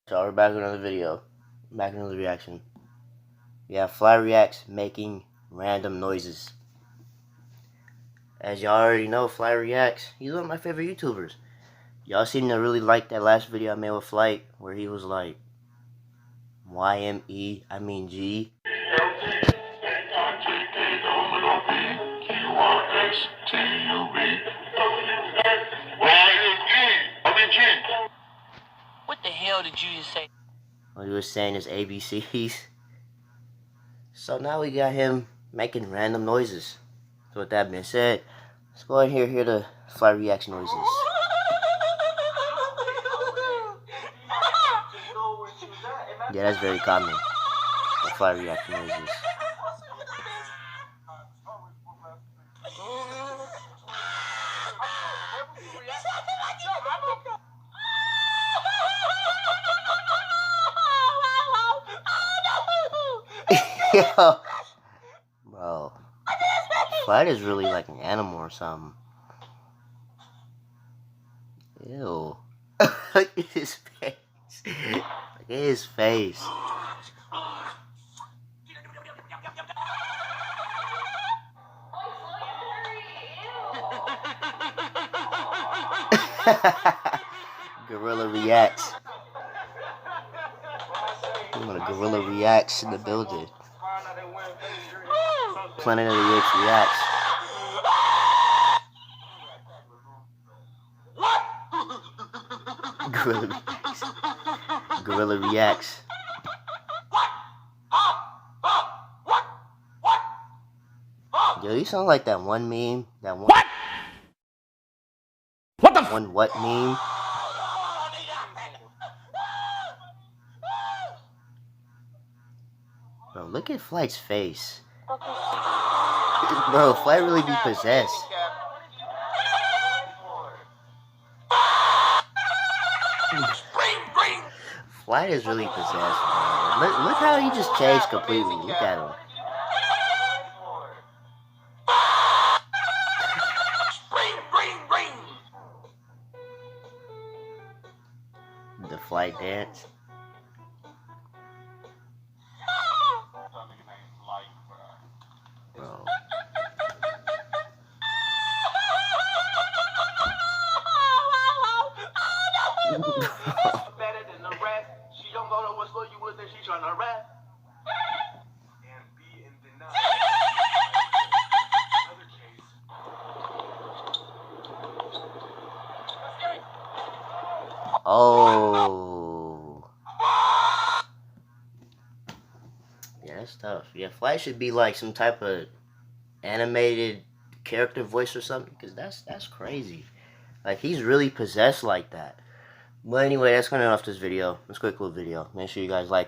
So we're back with another video. Back with another reaction. We have Fly Reacts making random noises. As y'all already know, Fly Reacts, he's one of my favorite YouTubers. Y'all seem to really like that last video I made with Flight, where he was like, YME, I mean G. What the hell did you just say? What he was saying is ABCs. So now we got him making random noises. So with that being said, let's go ahead and hear the Fly Reaction noises. Yeah, that's very common. The Fly Reaction noises. Yo, bro, Flight is really like an animal or something. Ew. Look at his face. Look at his face. Gorilla Reacts. When a Gorilla Reacts in the building. Planet of the Apes Reacts. Gorilla Reacts. Gorilla Reacts. Yo, you sound like that one meme. That one. What the? One what meme? Bro, look at Flight's face. Bro, Flight really be possessed. Flight is really possessed, man. Look how he just changed completely. Look at him. The Flight dance. Bro. Better than the rest. She don't go to what slow you would think she trying to rap. And be in denial. Another case. Oh. Yeah, that's tough. Yeah, Flight should be like some type of animated character voice or something, because that's crazy. Like, he's really possessed like that. But anyway, that's gonna end off this video. This quick little video. Make sure you guys like,